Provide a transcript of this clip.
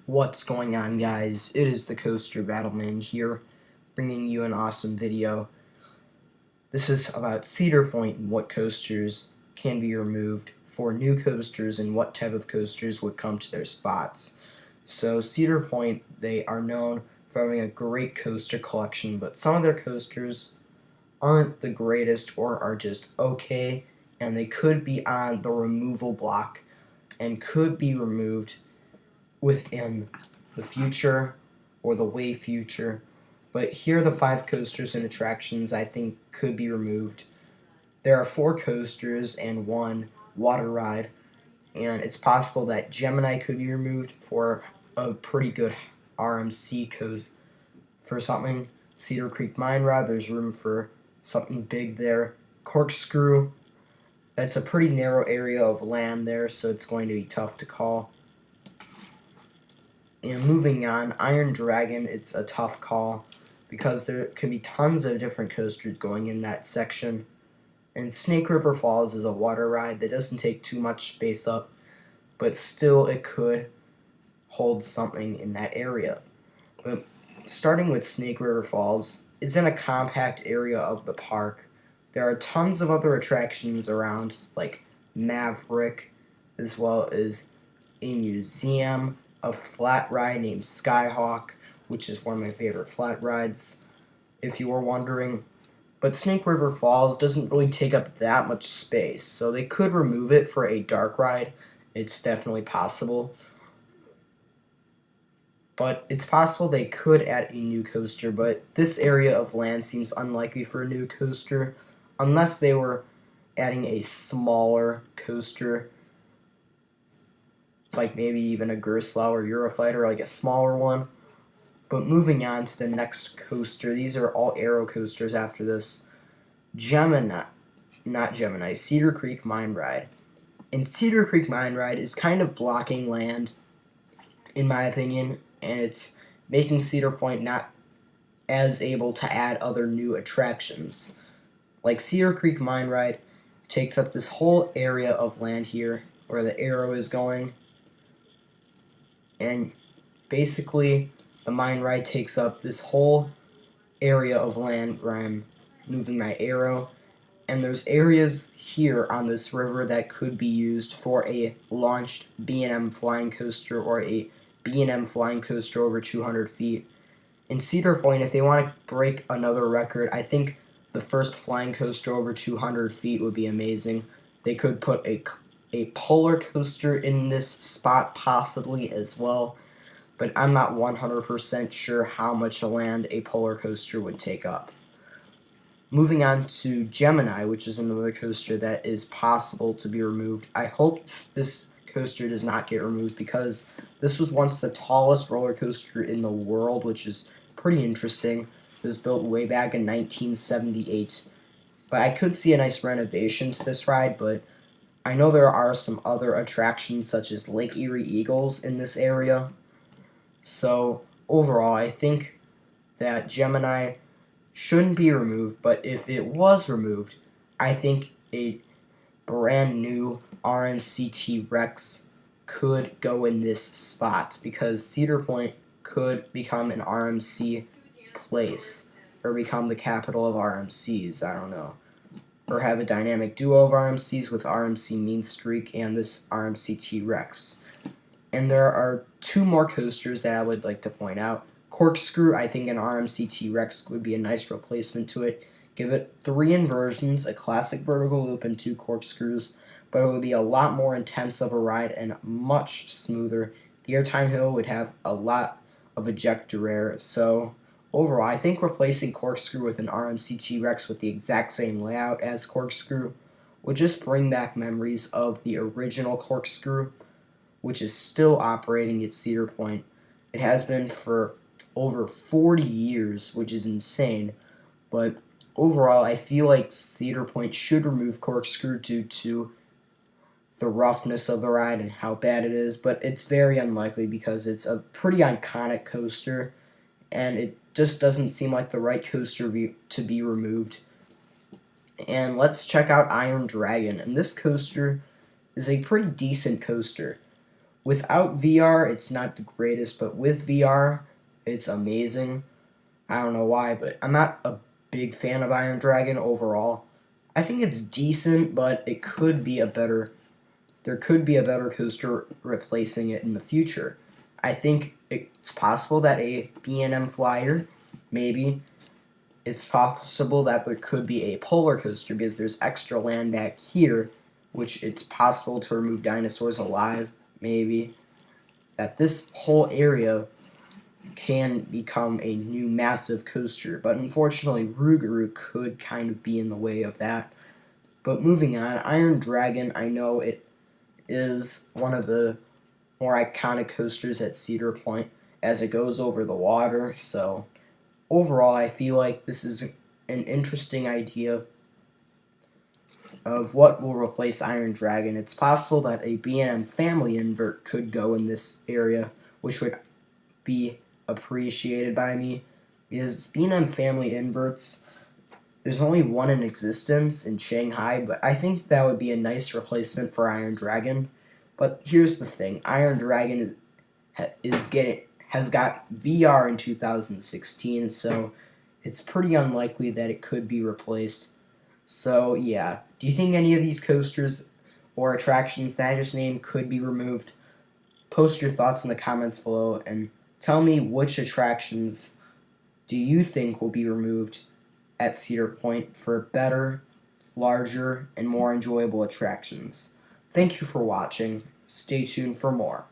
What's going on, guys? It is the Coaster Battleman here, bringing you an awesome video. This is about Cedar Point and what coasters can be removed for new coasters and what type of coasters would come to their spots. So Cedar Point, they are known for having a great coaster collection, but some of their coasters aren't the greatest or are just okay, and they could be on the removal block and could be removed within the future or the way future. But here are the 5 coasters and attractions I think could be removed. There are 4 coasters and 1 water ride, and it's possible that Gemini could be removed for a pretty good RMC coaster. For something, Cedar Creek Mine Ride, there's room for something big there. Corkscrew, that's a pretty narrow area of land there, so it's going to be tough to call. And moving on, Iron Dragon, it's a tough call because there can be tons of different coasters going in that section. And Snake River Falls is a water ride that doesn't take too much space up, but still it could hold something in that area. But starting with Snake River Falls, it's in a compact area of the park. There are tons of other attractions around, like Maverick, as well as a museum, a flat ride named Skyhawk, which is one of my favorite flat rides, if you were wondering. But Snake River Falls doesn't really take up that much space, so they could remove it for a dark ride. It's definitely possible. But it's possible they could add a new coaster, but this area of land seems unlikely for a new coaster, unless they were adding a smaller coaster, like maybe even a Gerslau or Eurofighter, like a smaller one. But moving on to the next coaster, these are all aero coasters after this. Cedar Creek Mine Ride. And Cedar Creek Mine Ride is kind of blocking land, in my opinion, and it's making Cedar Point not as able to add other new attractions. Like Cedar Creek Mine Ride takes up this whole area of land here where the arrow is going, and basically the mine ride takes up this whole area of land where I'm moving my arrow, and there's areas here on this river that could be used for a launched B&M flying coaster or a B&M flying coaster over 200 feet. In Cedar Point, if they want to break another record, I think the first flying coaster over 200 feet would be amazing. They could put a polar coaster in this spot possibly as well, but I'm not 100% sure how much land a polar coaster would take up. Moving on to Gemini, which is another coaster that is possible to be removed. I hope this coaster does not get removed because this was once the tallest roller coaster in the world, which is pretty interesting. It was built way back in 1978. But I could see a nice renovation to this ride, but I know there are some other attractions such as Lake Erie Eagles in this area. So overall, I think that Gemini shouldn't be removed, but if it was removed, I think a brand new RMC T-Rex could go in this spot because Cedar Point could become an RMC place or become the capital of RMCs, I don't know. Or have a dynamic duo of RMCs with RMC Mean Streak and this RMC T-Rex. And there are 2 more coasters that I would like to point out. Corkscrew, I think an RMC T-Rex would be a nice replacement to it. Give it 3 inversions, a classic vertical loop, and 2 corkscrews, but it would be a lot more intense of a ride and much smoother. The airtime hill would have a lot of ejector air, so overall, I think replacing Corkscrew with an RMC T-Rex with the exact same layout as Corkscrew would just bring back memories of the original Corkscrew, which is still operating at Cedar Point. It has been for over 40 years, which is insane, but overall, I feel like Cedar Point should remove Corkscrew due to the roughness of the ride and how bad it is, but it's very unlikely because it's a pretty iconic coaster, and it just doesn't seem like the right coaster to be removed. And let's check out Iron Dragon, and this coaster is a pretty decent coaster. Without VR, it's not the greatest, but with VR, it's amazing. I don't know why, but I'm not a big fan of Iron Dragon overall. I think it's decent, but it could be a better. There could be a better coaster replacing it in the future. I think it's possible that a B&M Flyer, maybe. It's possible that there could be a polar coaster because there's extra land back here, which it's possible to remove dinosaurs alive, maybe. That this whole area can become a new massive coaster, but unfortunately Rougarou could kind of be in the way of that. But moving on, Iron Dragon, I know it is one of the more iconic coasters at Cedar Point as it goes over the water, so overall I feel like this is an interesting idea of what will replace Iron Dragon. It's possible that a B&M family invert could go in this area, which would be appreciated by me, because B&M family inverts, there's only one in existence in Shanghai, but I think that would be a nice replacement for Iron Dragon. But here's the thing, Iron Dragon has got VR in 2016, so it's pretty unlikely that it could be replaced. So yeah, do you think any of these coasters or attractions that I just named could be removed? Post your thoughts in the comments below and tell me which attractions do you think will be removed at Cedar Point for better, larger, and more enjoyable attractions. Thank you for watching. Stay tuned for more.